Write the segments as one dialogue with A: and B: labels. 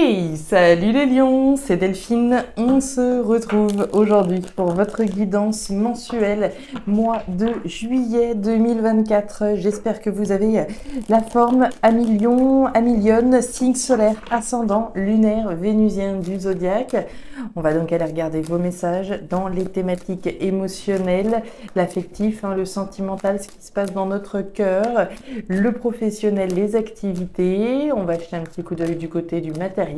A: Hey, salut les lions, c'est Delphine. On se retrouve aujourd'hui pour votre guidance mensuelle mois de juillet 2024. J'espère que vous avez la forme Lion, Lion, signe solaire, ascendant, lunaire, vénusien du zodiaque. On va donc aller regarder vos messages dans les thématiques émotionnelles, l'affectif, le sentimental, ce qui se passe dans notre cœur, le professionnel, les activités. On va jeter un petit coup d'œil du côté du matériel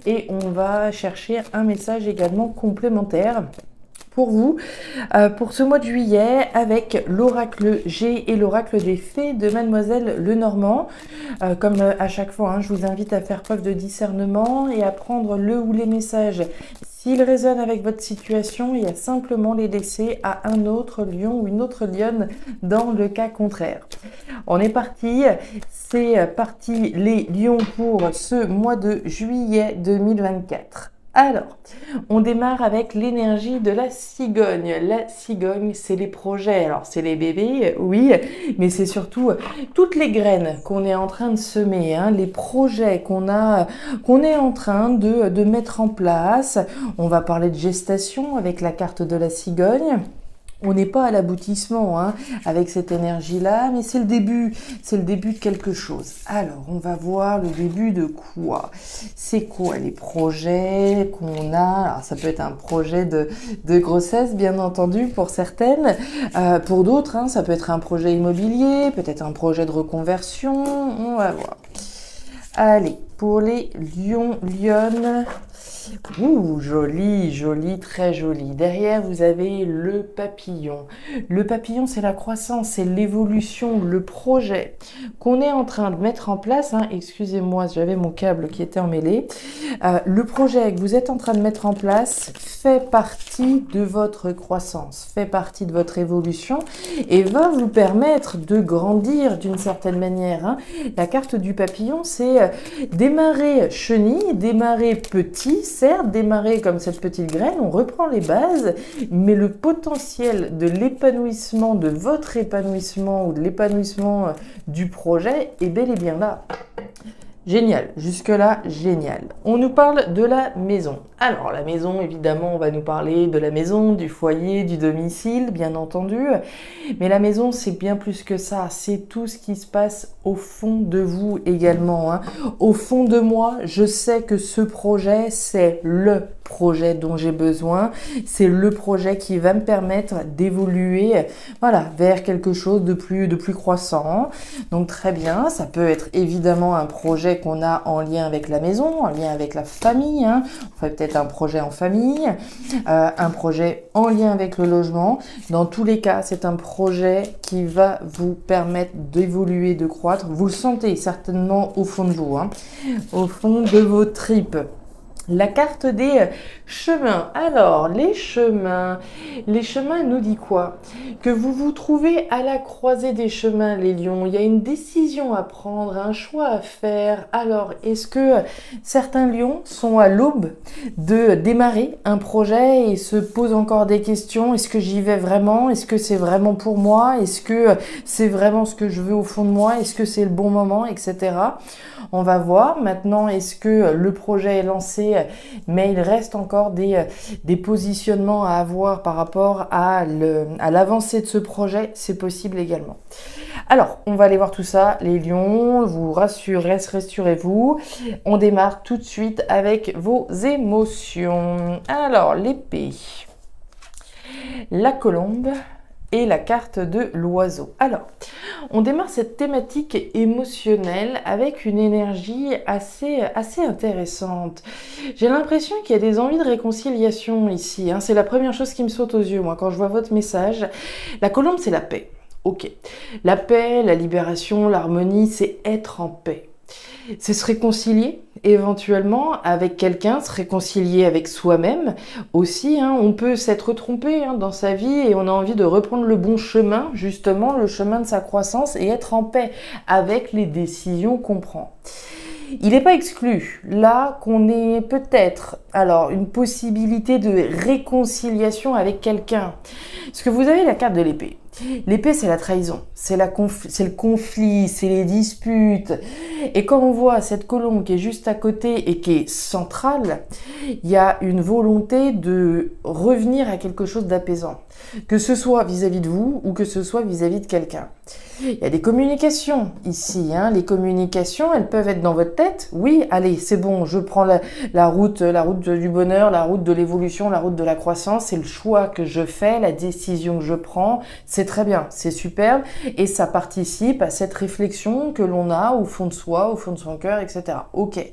A: et on va chercher un message également complémentaire pour vous, pour ce mois de juillet, avec l'oracle G et l'oracle des fées de Mademoiselle Lenormand. Comme à chaque fois, je vous invite à faire preuve de discernement et à prendre le ou les messages s'ils résonnent avec votre situation et à simplement les laisser à un autre lion ou une autre lionne dans le cas contraire. On est parti, c'est parti les lions pour ce mois de juillet 2024. Alors, on démarre avec l'énergie de la cigogne. La cigogne, c'est les projets. Alors, c'est les bébés, oui, mais c'est surtout toutes les graines qu'on est en train de semer, les projets qu'on est en train de mettre en place. On va parler de gestation avec la carte de la cigogne. On n'est pas à l'aboutissement avec cette énergie-là, mais c'est le début de quelque chose. Alors, on va voir le début de quoi? C'est quoi les projets qu'on a? Alors, ça peut être un projet de grossesse, bien entendu, pour certaines. Pour d'autres, ça peut être un projet immobilier, peut-être un projet de reconversion. On va voir. Allez, pour les lions, lionnes... Ouh, joli, joli, très joli. Derrière, vous avez le papillon. Le papillon, c'est la croissance, c'est l'évolution, le projet qu'on est en train de mettre en place. Excusez-moi, j'avais mon câble qui était emmêlé. Le projet que vous êtes en train de mettre en place fait partie de votre croissance, fait partie de votre évolution et va vous permettre de grandir d'une certaine manière. La carte du papillon, c'est démarrer chenille, démarrer petit, certes, démarrer comme cette petite graine, on reprend les bases, mais le potentiel de l'épanouissement, de votre épanouissement ou de l'épanouissement du projet est bel et bien là. Génial, jusque-là, génial. On nous parle de la maison. Alors, la maison, évidemment, on va nous parler de la maison, du foyer, du domicile, bien entendu. Mais la maison, c'est bien plus que ça. C'est tout ce qui se passe au fond de vous également. Au fond de moi, je sais que ce projet, c'est le projet dont j'ai besoin. C'est le projet qui va me permettre d'évoluer, vers quelque chose de plus croissant. Donc, très bien. Ça peut être évidemment un projet qu'on a en lien avec la maison, en lien avec la famille. On fait peut-être un projet en famille, un projet en lien avec le logement. Dans tous les cas, c'est un projet qui va vous permettre d'évoluer, de croître. Vous le sentez certainement au fond de vous, au fond de vos tripes. La carte des chemins. Alors, les chemins nous dit quoi? Que vous vous trouvez à la croisée des chemins, les lions. Il y a une décision à prendre, un choix à faire. Alors, est-ce que certains lions sont à l'aube de démarrer un projet et se posent encore des questions? Est-ce que j'y vais vraiment? Est-ce que c'est vraiment pour moi? Est-ce que c'est vraiment ce que je veux au fond de moi? Est-ce que c'est le bon moment, etc. On va voir. Maintenant, est-ce que le projet est lancé, mais il reste encore des positionnements à avoir par rapport à l'avancée de ce projet? C'est possible également. Alors, on va aller voir tout ça. Les lions, vous rassurez-vous. On démarre tout de suite avec vos émotions. Alors, l'épée, la colombe et la carte de l'oiseau. Alors, on démarre cette thématique émotionnelle avec une énergie assez intéressante. J'ai l'impression qu'il y a des envies de réconciliation ici. C'est la première chose qui me saute aux yeux, moi, quand je vois votre message. La colombe, c'est la paix. Ok. La paix, la libération, l'harmonie, c'est être en paix. C'est se réconcilier éventuellement avec quelqu'un, se réconcilier avec soi-même aussi. On peut s'être trompé dans sa vie et on a envie de reprendre le bon chemin, justement le chemin de sa croissance et être en paix avec les décisions qu'on prend. Il n'est pas exclu là qu'on ait peut-être une possibilité de réconciliation avec quelqu'un. Parce que vous avez la carte de l'épée. L'épée, c'est la trahison, c'est le conflit, c'est les disputes. Et comme on voit cette colombe qui est juste à côté et qui est centrale, il y a une volonté de revenir à quelque chose d'apaisant. Que ce soit vis-à-vis de vous ou que ce soit vis-à-vis de quelqu'un. Il y a des communications ici. Les communications, elles peuvent être dans votre tête. Oui, allez, c'est bon, je prends la route du bonheur, la route de l'évolution, la route de la croissance. C'est le choix que je fais, la décision que je prends. C'est très bien, c'est superbe. Et ça participe à cette réflexion que l'on a au fond de soi, au fond de son cœur, etc. Ok.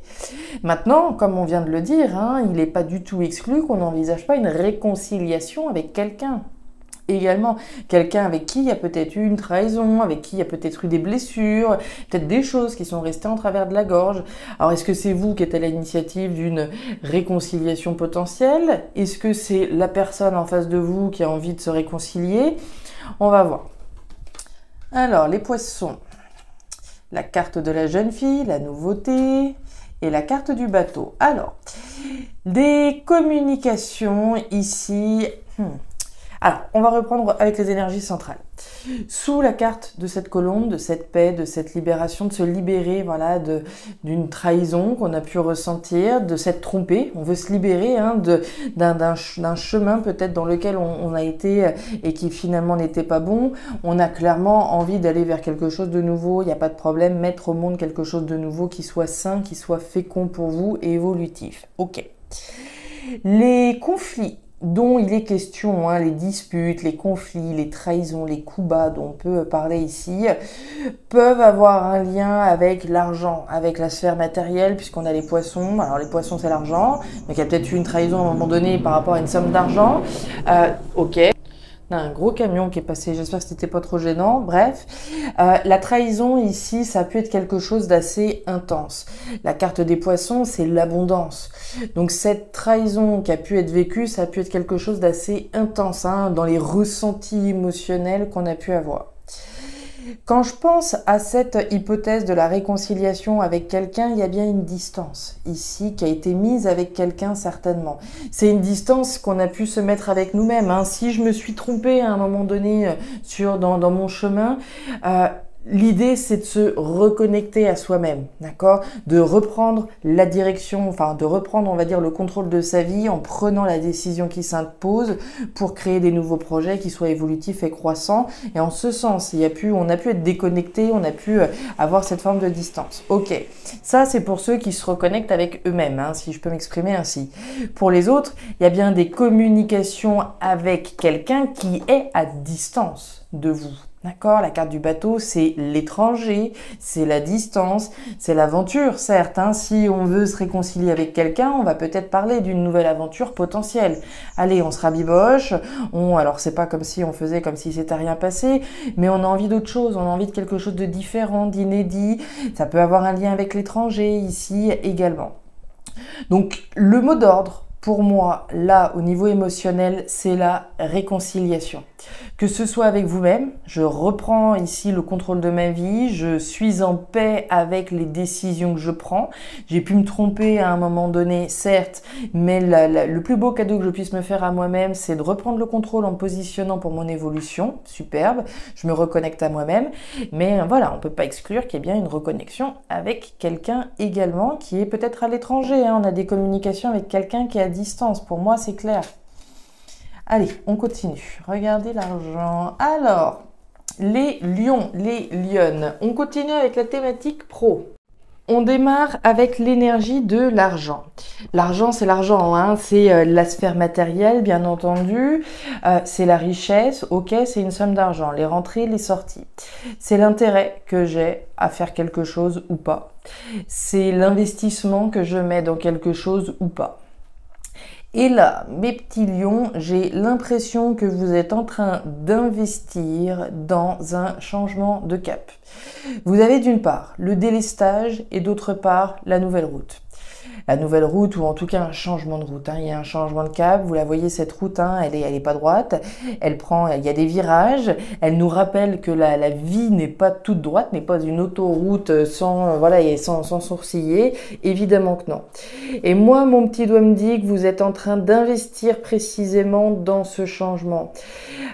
A: Maintenant, comme on vient de le dire, il n'est pas du tout exclu qu'on n'envisage pas une réconciliation avec quelqu'un. Également, quelqu'un avec qui il y a peut-être eu une trahison, avec qui il y a peut-être eu des blessures, peut-être des choses qui sont restées en travers de la gorge. Alors, est-ce que c'est vous qui êtes à l'initiative d'une réconciliation potentielle? Est-ce que c'est la personne en face de vous qui a envie de se réconcilier? On va voir. Alors, les poissons. La carte de la jeune fille, la nouveauté et la carte du bateau. Alors, des communications ici... Alors, on va reprendre avec les énergies centrales. Sous la carte de cette colombe, de cette paix, de cette libération, de se libérer voilà, d'une trahison qu'on a pu ressentir, de s'être trompé. On veut se libérer d'un chemin peut-être dans lequel on a été et qui finalement n'était pas bon. On a clairement envie d'aller vers quelque chose de nouveau. Il n'y a pas de problème. Mettre au monde quelque chose de nouveau qui soit sain, qui soit fécond pour vous et évolutif. Ok. Les conflits dont il est question, les disputes, les conflits, les trahisons, les coups bas dont on peut parler ici, peuvent avoir un lien avec l'argent, avec la sphère matérielle, puisqu'on a les poissons. Alors les poissons, c'est l'argent, donc il y a peut-être eu une trahison à un moment donné par rapport à une somme d'argent. Ok. On a un gros camion qui est passé, j'espère que c'était pas trop gênant. Bref, la trahison ici, ça peut être quelque chose d'assez intense. La carte des poissons, c'est l'abondance. Donc cette trahison qui a pu être vécue, ça a pu être quelque chose d'assez intense dans les ressentis émotionnels qu'on a pu avoir. Quand je pense à cette hypothèse de la réconciliation avec quelqu'un, il y a bien une distance ici qui a été mise avec quelqu'un certainement. C'est une distance qu'on a pu se mettre avec nous-mêmes. Si je me suis trompée à un moment donné dans mon chemin, l'idée, c'est de se reconnecter à soi-même, d'accord? De reprendre la direction, de reprendre, on va dire, le contrôle de sa vie en prenant la décision qui s'impose pour créer des nouveaux projets qui soient évolutifs et croissants. Et en ce sens, on a pu être déconnecté, on a pu avoir cette forme de distance. Ok, ça, c'est pour ceux qui se reconnectent avec eux-mêmes, si je peux m'exprimer ainsi. Pour les autres, il y a bien des communications avec quelqu'un qui est à distance de vous. D'accord, la carte du bateau, c'est l'étranger, c'est la distance, c'est l'aventure, certes. Si on veut se réconcilier avec quelqu'un, on va peut-être parler d'une nouvelle aventure potentielle. Allez, on se rabiboche, alors c'est pas comme si on faisait comme si c'était rien passé, mais on a envie d'autre chose, on a envie de quelque chose de différent, d'inédit. Ça peut avoir un lien avec l'étranger ici également. Donc, le mot d'ordre, pour moi, là, au niveau émotionnel, c'est la réconciliation. Que ce soit avec vous-même, je reprends ici le contrôle de ma vie, je suis en paix avec les décisions que je prends. J'ai pu me tromper à un moment donné, certes, mais le plus beau cadeau que je puisse me faire à moi-même, c'est de reprendre le contrôle en me positionnant pour mon évolution. Superbe, je me reconnecte à moi-même. Mais voilà, on ne peut pas exclure qu'il y ait bien une reconnexion avec quelqu'un également qui est peut-être à l'étranger. On a des communications avec quelqu'un qui est à distance. Pour moi, c'est clair. Allez, on continue. Regardez l'argent. Alors, les lions, les lionnes. On continue avec la thématique pro. On démarre avec l'énergie de l'argent. L'argent, c'est l'argent, c'est la sphère matérielle, bien entendu. C'est la richesse, ok, c'est une somme d'argent. Les rentrées, les sorties. C'est l'intérêt que j'ai à faire quelque chose ou pas. C'est l'investissement que je mets dans quelque chose ou pas. Et là, mes petits lions, j'ai l'impression que vous êtes en train d'investir dans un changement de cap. Vous avez d'une part le délestage et d'autre part la nouvelle route. la nouvelle route ou en tout cas un changement de route. Il y a un changement de cap. Vous la voyez, cette route, elle est pas droite. Il y a des virages. Elle nous rappelle que la vie n'est pas toute droite, n'est pas une autoroute sans sourciller. Évidemment que non. Et moi, mon petit doigt me dit que vous êtes en train d'investir précisément dans ce changement.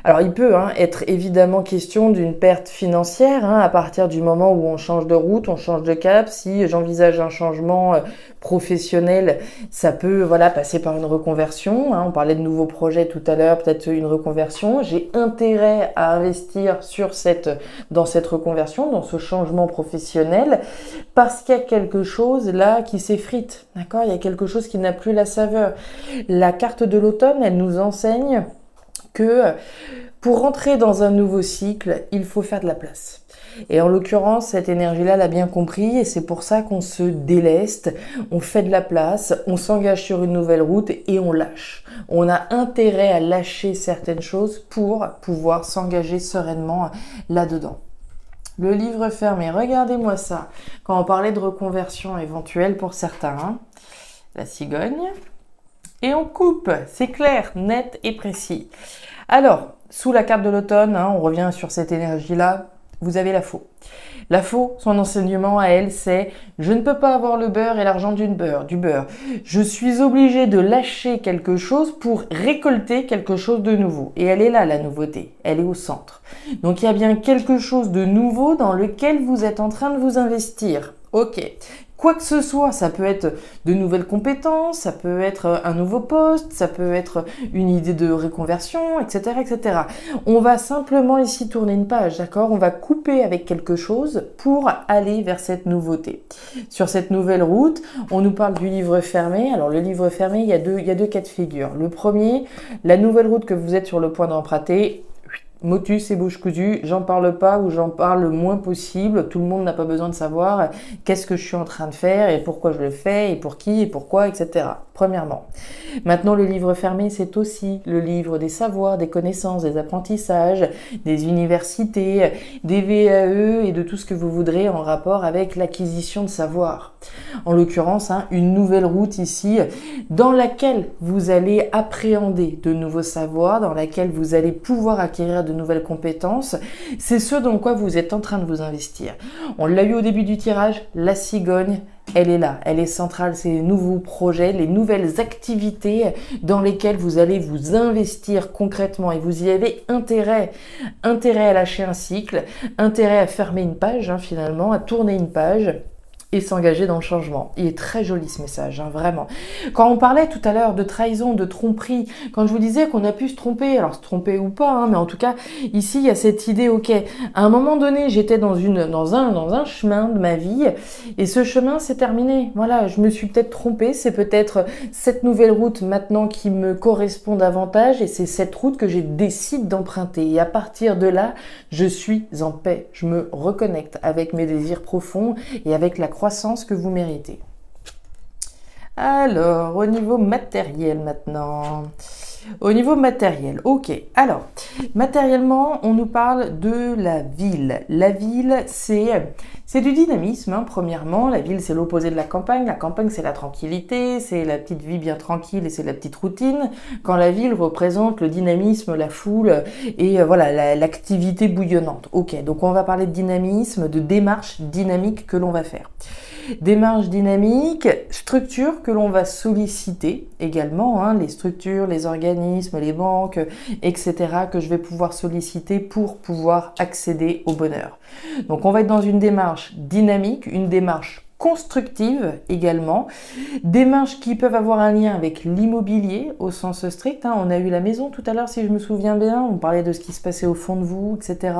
A: Alors, il peut être évidemment question d'une perte financière à partir du moment où on change de route, on change de cap. Si j'envisage un changement professionnel, ça peut passer par une reconversion. On parlait de nouveaux projets tout à l'heure, peut-être une reconversion. J'ai intérêt à investir dans cette reconversion, dans ce changement professionnel, parce qu'il y a quelque chose là qui s'effrite. D'accord ? Il y a quelque chose qui n'a plus la saveur. La carte de l'automne, elle nous enseigne que pour rentrer dans un nouveau cycle, il faut faire de la place. Et en l'occurrence, cette énergie-là l'a bien compris et c'est pour ça qu'on se déleste, on fait de la place, on s'engage sur une nouvelle route et on lâche. On a intérêt à lâcher certaines choses pour pouvoir s'engager sereinement là-dedans. Le livre fermé, regardez-moi ça. Quand on parlait de reconversion éventuelle pour certains, la cigogne. Et on coupe, c'est clair, net et précis. Alors, sous la carte de l'automne, on revient sur cette énergie-là, vous avez la faux. La faux, son enseignement à elle, c'est « Je ne peux pas avoir le beurre et l'argent du beurre. Je suis obligé de lâcher quelque chose pour récolter quelque chose de nouveau. » Et elle est là, la nouveauté. Elle est au centre. Donc, il y a bien quelque chose de nouveau dans lequel vous êtes en train de vous investir. Ok. Quoi que ce soit, ça peut être de nouvelles compétences, ça peut être un nouveau poste, ça peut être une idée de reconversion, etc., etc. On va simplement ici tourner une page, d'accord ? On va couper avec quelque chose pour aller vers cette nouveauté. Sur cette nouvelle route, on nous parle du livre fermé. Alors le livre fermé, il y a deux cas de figure. Le premier, la nouvelle route que vous êtes sur le point d'emprunter. Motus et bouche cousue, j'en parle pas ou j'en parle le moins possible. Tout le monde n'a pas besoin de savoir qu'est-ce que je suis en train de faire et pourquoi je le fais et pour qui et pourquoi, etc. Premièrement. Maintenant, le livre fermé, c'est aussi le livre des savoirs, des connaissances, des apprentissages, des universités, des VAE et de tout ce que vous voudrez en rapport avec l'acquisition de savoir. En l'occurrence, une nouvelle route ici dans laquelle vous allez appréhender de nouveaux savoirs, dans laquelle vous allez pouvoir acquérir de nouvelles compétences. C'est ce dans quoi vous êtes en train de vous investir. On l'a eu au début du tirage, la cigogne, elle est là, elle est centrale, c'est les nouveaux projets, les nouvelles activités dans lesquelles vous allez vous investir concrètement et vous y avez intérêt à lâcher un cycle, intérêt à fermer une page finalement, à tourner une page et s'engager dans le changement. Il est très joli ce message, vraiment. Quand on parlait tout à l'heure de trahison, de tromperie, quand je vous disais qu'on a pu se tromper, alors se tromper ou pas, mais en tout cas, ici, il y a cette idée, ok, à un moment donné, j'étais dans un chemin de ma vie, et ce chemin s'est terminé. Voilà, je me suis peut-être trompée, c'est peut-être cette nouvelle route maintenant qui me correspond davantage, et c'est cette route que j'ai décidé d'emprunter. Et à partir de là, je suis en paix. Je me reconnecte avec mes désirs profonds et avec la croissance que vous méritez. Alors, au niveau matériel maintenant. Au niveau matériel, ok. Alors, matériellement, on nous parle de la ville. La ville, c'est du dynamisme, premièrement. La ville, c'est l'opposé de la campagne. La campagne, c'est la tranquillité, c'est la petite vie bien tranquille et c'est la petite routine. Quand la ville représente le dynamisme, la foule et l'activité bouillonnante. Ok, donc on va parler de dynamisme, de démarche dynamique que l'on va faire. Démarche dynamique, structure que l'on va solliciter également, les structures, les organismes, les banques, etc. que je vais pouvoir solliciter pour pouvoir accéder au bonheur. Donc on va être dans une démarche dynamique, une démarche constructive également, démarches qui peuvent avoir un lien avec l'immobilier au sens strict. On a eu la maison tout à l'heure si je me souviens bien, on parlait de ce qui se passait au fond de vous, etc.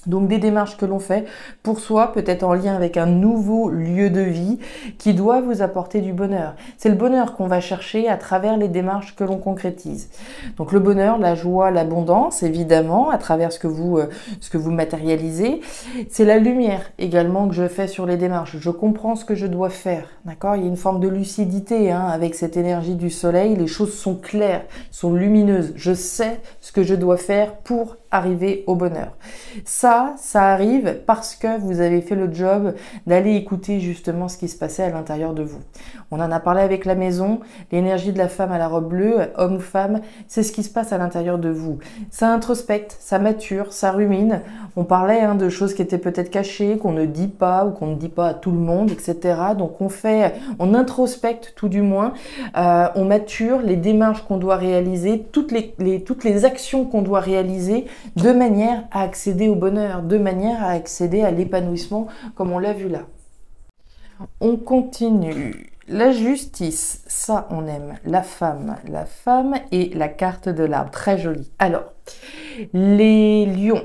A: Donc des démarches que l'on fait pour soi, peut-être en lien avec un nouveau lieu de vie qui doit vous apporter du bonheur. C'est le bonheur qu'on va chercher à travers les démarches que l'on concrétise. Donc le bonheur, la joie, l'abondance, évidemment, à travers ce que vous matérialisez. C'est la lumière également que je fais sur les démarches. Je comprends ce que je dois faire, d'accord ? Il y a une forme de lucidité avec cette énergie du soleil. Les choses sont claires, sont lumineuses. Je sais ce que je dois faire pour arriver au bonheur. Ça arrive parce que vous avez fait le job d'aller écouter justement ce qui se passait à l'intérieur de vous. On en a parlé avec la maison, l'énergie de la femme à la robe bleue, homme ou femme, c'est ce qui se passe à l'intérieur de vous. Ça introspecte, ça mature, ça rumine. On parlait de choses qui étaient peut-être cachées, qu'on ne dit pas ou qu'on ne dit pas à tout le monde, etc. Donc on introspecte tout du moins, on mature les démarches qu'on doit réaliser, toutes les actions qu'on doit réaliser de manière à accéder au bonheur, de manière à accéder à l'épanouissement comme on l'a vu là. On continue. La justice, ça on aime. La femme et la carte de l'arbre, très jolie. Alors, les lions.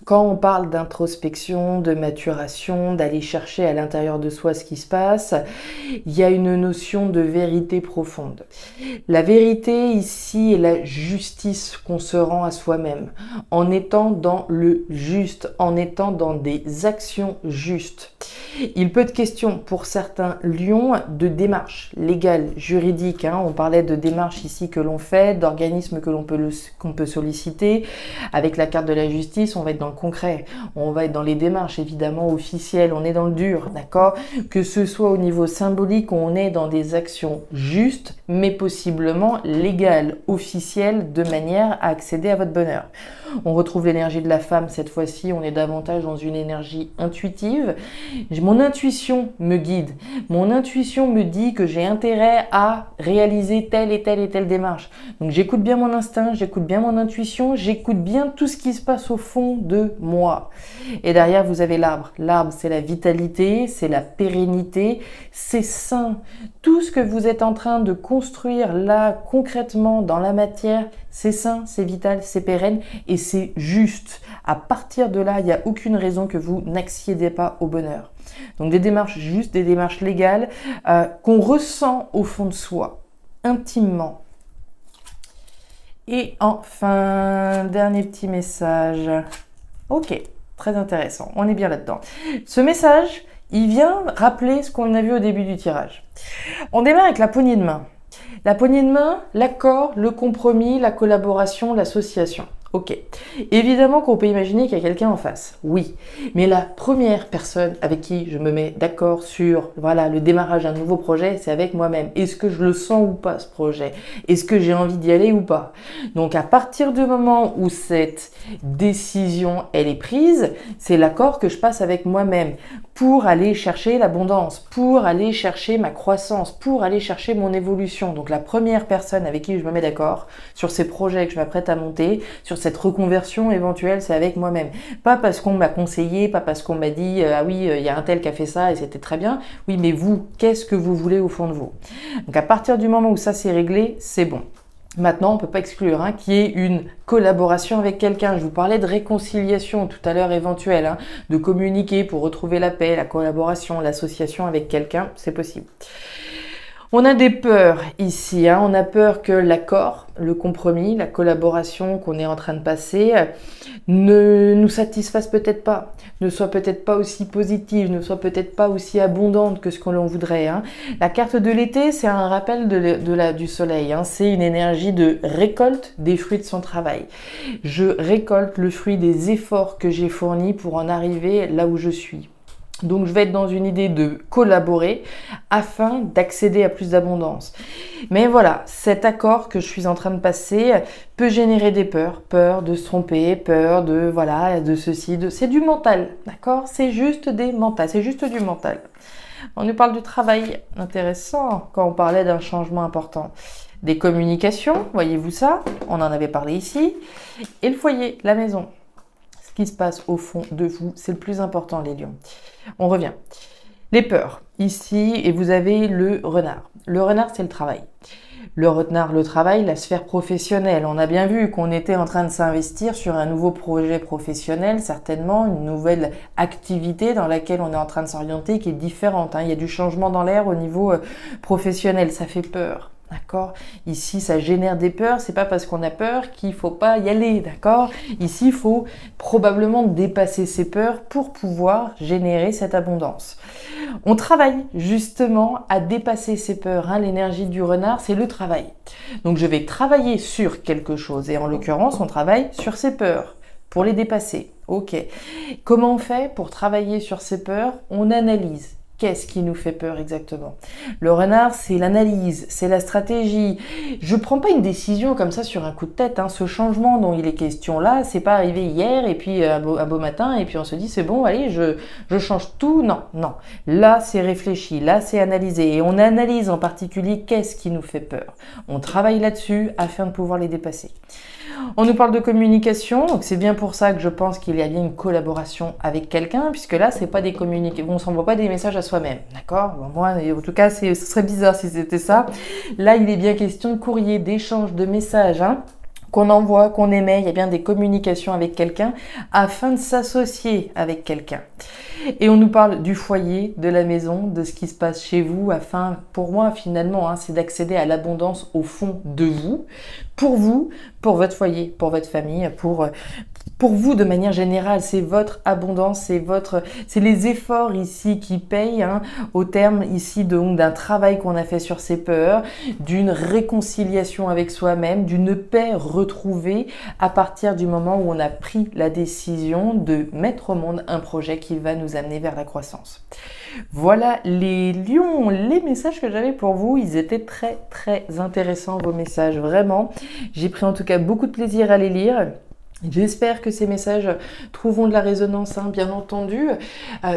A: Quand on parle d'introspection, de maturation, d'aller chercher à l'intérieur de soi ce qui se passe, il y a une notion de vérité profonde. La vérité ici est la justice qu'on se rend à soi-même, en étant dans le juste, en étant dans des actions justes. Il peut être question pour certains lions de démarches légales, juridiques. On parlait de démarches ici que l'on fait, d'organismes qu'on peut solliciter. Avec la carte de la justice, on va être dans le concret. On va être dans les démarches évidemment officielles. On est dans le dur, d'accord? Que ce soit au niveau symbolique, on est dans des actions justes, mais possiblement légales, officielles, de manière à accéder à votre bonheur. On retrouve l'énergie de la femme cette fois-ci. On est davantage dans une énergie intuitive. Mon intuition me guide. Mon intuition me dit que j'ai intérêt à réaliser telle et telle et telle démarche. Donc j'écoute bien mon instinct, j'écoute bien mon intuition, j'écoute bien tout ce qui se passe au fond de moi. Et derrière, vous avez l'arbre. L'arbre, c'est la vitalité, c'est la pérennité, c'est sain. Tout ce que vous êtes en train de construire là, concrètement, dans la matière, c'est sain, c'est vital, c'est pérenne et c'est juste. À partir de là, il n'y a aucune raison que vous n'accédez pas au bonheur. Donc des démarches justes, des démarches légales qu'on ressent au fond de soi, intimement. Et enfin, dernier petit message. Ok, très intéressant, on est bien là-dedans. Ce message, il vient rappeler ce qu'on a vu au début du tirage. On démarre avec la poignée de main. La poignée de main, l'accord, le compromis, la collaboration, l'association. Ok. Évidemment qu'on peut imaginer qu'il y a quelqu'un en face. Oui. Mais la première personne avec qui je me mets d'accord sur le démarrage d'un nouveau projet, c'est avec moi-même. Est-ce que je le sens ou pas ce projet? Est-ce que j'ai envie d'y aller ou pas? Donc à partir du moment où cette décision elle est prise, c'est l'accord que je passe avec moi-même pour aller chercher l'abondance, pour aller chercher ma croissance, pour aller chercher mon évolution. Donc la première personne avec qui je me mets d'accord sur ces projets que je m'apprête à monter, sur cette reconversion éventuelle, c'est avec moi-même. Pas parce qu'on m'a conseillé, pas parce qu'on m'a dit ah oui, il y a un tel qui a fait ça et c'était très bien. Oui, mais vous, qu'est-ce que vous voulez au fond de vous? Donc à partir du moment où ça c'est réglé, c'est bon. Maintenant, on ne peut pas exclure qu'il y ait une collaboration avec quelqu'un. Je vous parlais de réconciliation tout à l'heure éventuelle, de communiquer pour retrouver la paix, la collaboration, l'association avec quelqu'un, c'est possible. On a des peurs ici, on a peur que l'accord, le compromis, la collaboration qu'on est en train de passer ne nous satisfasse peut-être pas, ne soit peut-être pas aussi positive, ne soit peut-être pas aussi abondante que ce que l'on voudrait. La carte de l'été, c'est un rappel du soleil, c'est une énergie de récolte des fruits de son travail. Je récolte le fruit des efforts que j'ai fournis pour en arriver là où je suis. Donc je vais être dans une idée de collaborer afin d'accéder à plus d'abondance. Mais voilà, cet accord que je suis en train de passer peut générer des peurs. Peur de se tromper, peur de ceci, c'est du mental, d'accord? C'est juste du mental. On nous parle du travail, intéressant, quand on parlait d'un changement important. Des communications, voyez-vous ça? On en avait parlé ici. Et le foyer, la maison. Ce qui se passe au fond de vous, c'est le plus important, les lions. On revient. Les peurs, ici, et vous avez le renard. Le renard, c'est le travail. Le renard, le travail, la sphère professionnelle. On a bien vu qu'on était en train de s'investir sur un nouveau projet professionnel, certainement, une nouvelle activité dans laquelle on est en train de s'orienter qui est différente. Il y a du changement dans l'air au niveau professionnel, ça fait peur. D'accord? Ici, ça génère des peurs. C'est pas parce qu'on a peur qu'il faut pas y aller. D'accord? Ici, il faut probablement dépasser ces peurs pour pouvoir générer cette abondance. On travaille justement à dépasser ces peurs. L'énergie du renard, c'est le travail. Donc, je vais travailler sur quelque chose. Et en l'occurrence, on travaille sur ces peurs. pour les dépasser. Ok. Comment on fait pour travailler sur ces peurs? On analyse. Qu'est-ce qui nous fait peur exactement? Le renard, c'est l'analyse, c'est la stratégie. Je ne prends pas une décision comme ça sur un coup de tête. Hein. Ce changement dont il est question là, c'est pas arrivé hier et puis un beau matin et puis on se dit c'est bon, allez, je change tout. Non, non. Là, c'est réfléchi, là, c'est analysé. Et on analyse en particulier qu'est-ce qui nous fait peur. On travaille là-dessus afin de pouvoir les dépasser. On nous parle de communication, donc c'est bien pour ça que je pense qu'il y a bien une collaboration avec quelqu'un, puisque là, c'est pas des communications, on ne s'envoie pas des messages à soi-même, d'accord? Bon, moi, en tout cas, ce serait bizarre si c'était ça. Là, il est bien question de courrier, d'échange, de messages, hein, qu'on envoie, qu'on émet, il y a bien des communications avec quelqu'un afin de s'associer avec quelqu'un. Et on nous parle du foyer, de la maison, de ce qui se passe chez vous, afin, pour moi finalement, hein, c'est d'accéder à l'abondance au fond de vous, pour votre foyer, pour votre famille, pour vous de manière générale. C'est votre abondance, c'est les efforts ici qui payent, hein, au terme ici d'un travail qu'on a fait sur ses peurs, d'une réconciliation avec soi-même, d'une paix retrouvée à partir du moment où on a pris la décision de mettre au monde un projet qui va nous amener vers la croissance. Voilà les lions, les messages que j'avais pour vous, ils étaient très très intéressants vos messages, vraiment. J'ai pris en tout cas beaucoup de plaisir à les lire. J'espère que ces messages trouveront de la résonance, hein, bien entendu.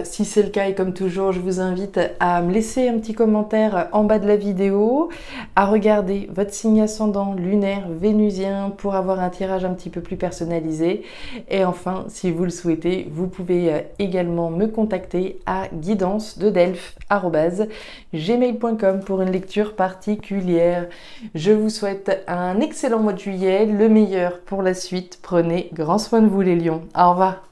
A: Si c'est le cas, et comme toujours, je vous invite à me laisser un petit commentaire en bas de la vidéo, à regarder votre signe ascendant lunaire vénusien pour avoir un tirage un petit peu plus personnalisé. Et enfin, si vous le souhaitez, vous pouvez également me contacter à guidance-de-delphes@gmail.com pour une lecture particulière. Je vous souhaite un excellent mois de juillet, le meilleur pour la suite. Prenez grand soin de vous les lions. Au revoir.